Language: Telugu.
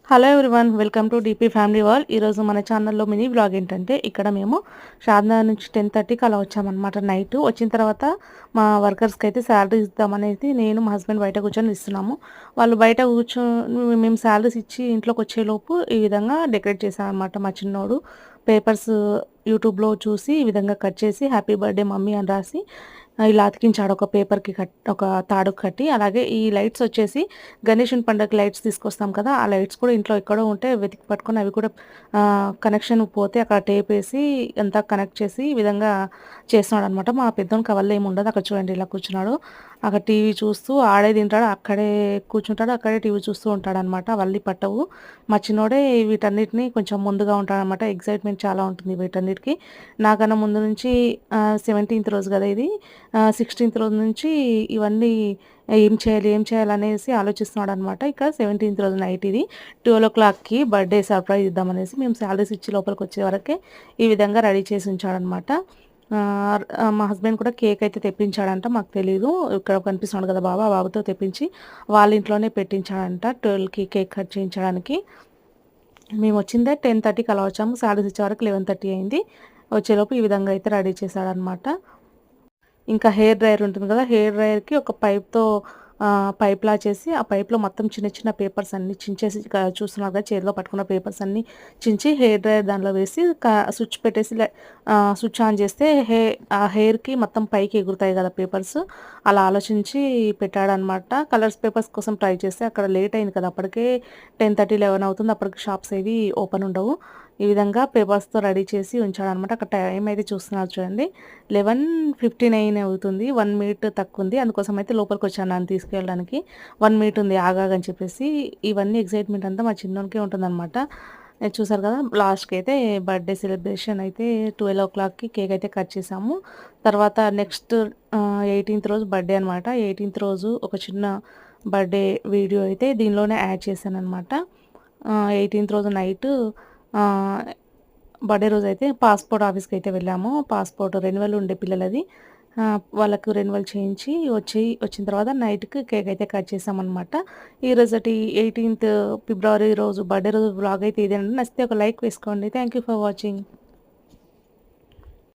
Hello everyone, welcome to DP family wall. ఈరోజు మన ఛానల్లో మినీ బ్లాగ్ ఏంటంటే, ఇక్కడ మేము షాద్నా నుంచి 10:30కి అలా వచ్చామన్నమాట. నైట్ వచ్చిన తర్వాత మా వర్కర్స్కి అయితే శాలరీ ఇద్దామనేది నేను మా హస్బెండ్ బయట కూర్చొని ఇస్తున్నాము. వాళ్ళు బయట కూర్చొని మేము శాలరీస్ ఇచ్చి ఇంట్లోకి వచ్చేలోపు ఈ విధంగా డెకరేట్ చేశామన్నమాట. మా చిన్నోడు పేపర్స్ యూట్యూబ్లో చూసి ఈ విధంగా కట్ చేసి హ్యాపీ బర్త్డే మమ్మీ అని రాసి ఇలా అతికించాడు ఒక పేపర్‌కి ఒక తాడుకి కట్టి. అలాగే ఈ లైట్స్ వచ్చేసి గణేషుని పండగకి లైట్స్ తీసుకొస్తాం కదా! ఆ లైట్స్ కూడా ఇంట్లో ఎక్కడో ఉంటే వెతికి పట్టుకొని అవి కూడా కనెక్షన్ పోతే అక్కడ టేపేసి అంతా కనెక్ట్ చేసి ఈ విధంగా చేస్తున్నాడనమాట. మా పెద్దోనికి ఆ వల్ల ఏముండదు. అక్కడ చూడండి ఇలా కూర్చున్నాడు. అక్కడ టీవీ చూస్తూ ఆడే తింటాడు. అక్కడే కూర్చుంటాడు. అక్కడే టీవీ చూస్తూ ఉంటాడనమాట. వల్లి పట్టవు. మా చిన్నోడే వీటన్నిటిని కొంచెం ముందుగా ఉంటాడనమాట. ఎక్సైట్‌మెంట్ చాలా ఉంటుంది వీటన్నిటికి. నాకన్నా ముందు నుంచి 17థ్ రోజు కదా ఇది. 16థ్ రోజు నుంచి ఇవన్నీ ఏం చేయాలనేసి ఆలోచిస్తున్నాడనమాట. ఇక 17థ్ రోజు నైట్ ఇది 12:00కి బర్త్డే సర్ప్రైజ్ ఇద్దామనేసి మేము శాలరీస్ ఇచ్చి లోపలికొచ్చే వరకే ఈ విధంగా రెడీ చేసి ఉంచాడనమాట. మా హస్బెండ్ కూడా కేక్ అయితే తెప్పించాడంట. మాకు తెలీదు. ఇక్కడ కనిపిస్తున్నాడు కదా బాబు, ఆ బాబుతో తెప్పించి వాళ్ళ ఇంట్లోనే పెట్టించాడంట 12కి కేక్ కట్ చేయించడానికి. మేము వచ్చిందే 10:30కి అలా వచ్చాము. శాలరీస్ ఇచ్చే వరకు 11:30 అయింది. వచ్చేలోపు ఈ విధంగా అయితే రెడీ చేశాడనమాట. ఇంకా హెయిర్ డ్రైయర్ ఉంటుంది కదా! హెయిర్ డ్రైయర్‌కి ఒక పైప్‌లా చేసి, ఆ పైప్‌లో మొత్తం చిన్న చిన్న పేపర్స్ అన్నీ చించేసి చూస్తున్నారు కదా! చేతిలో పట్టుకున్న పేపర్స్ అన్నీ చించి హెయిర్ డ్రైయర్ దానిలో వేసి స్విచ్ పెట్టేసి స్విచ్ ఆన్ చేస్తే ఆ హెయిర్‌కి మొత్తం పైకి ఎగురుతాయి కదా పేపర్స్. అలా ఆలోచించి పెట్టాడనమాట. కలర్స్ పేపర్స్ కోసం ట్రై చేస్తే అక్కడ లేట్ అయింది కదా! అప్పటికే 10:30, 11 అవుతుంది. అప్పటికి షాప్స్ ఏవి ఓపెన్ ఉండవు. ఈ విధంగా పేపర్స్‌తో రెడీ చేసి ఉంచాడనమాట. అక్కడ టైం అయితే చూస్తున్నారు చూడండి. 11:59 అవుతుంది. 1 మినిట్ తక్కువుంది. అందుకోసం అయితే లోపలికొచ్చాను నన్ను తీసుకెళ్ళడానికి. 1 మినిట్ ఉంది ఆగాగని చెప్పేసి. ఇవన్నీ ఎక్సైట్‌మెంట్ అంతా మా చిన్నోనికే ఉంటుందనమాట. చూసారు కదా! లాస్ట్‌కైతే బర్త్‌డే సెలబ్రేషన్ అయితే 12:00కి కేక్ అయితే కట్ చేసాము. తర్వాత నెక్స్ట్ 18థ్ రోజు బర్త్‌డే అనమాట. 18థ్ రోజు ఒక చిన్న బర్త్‌డే వీడియో అయితే దీనిలోనే యాడ్ చేశాననమాట. 18థ్ రోజు నైటు ఆహ్, బర్త్‌డే రోజైతే పాస్‌పోర్ట్ ఆఫీస్‌కైతే వెళ్ళాము. పాస్‌పోర్ట్ రెన్యువల్ ఉండే పిల్లలది. వాళ్ళకు రెన్యువల్ చేయించి వచ్చిన తర్వాత నైట్‌కి కేక్ అయితే కట్ చేసామనమాట. ఈ రోజటి 18థ్ ఫిబ్రవరి రోజు బర్త్‌డే రోజు వ్లాగ్ అయితే ఇదేనండి. నచ్చితే ఒక లైక్ వేసుకోండి. Thank you for watching.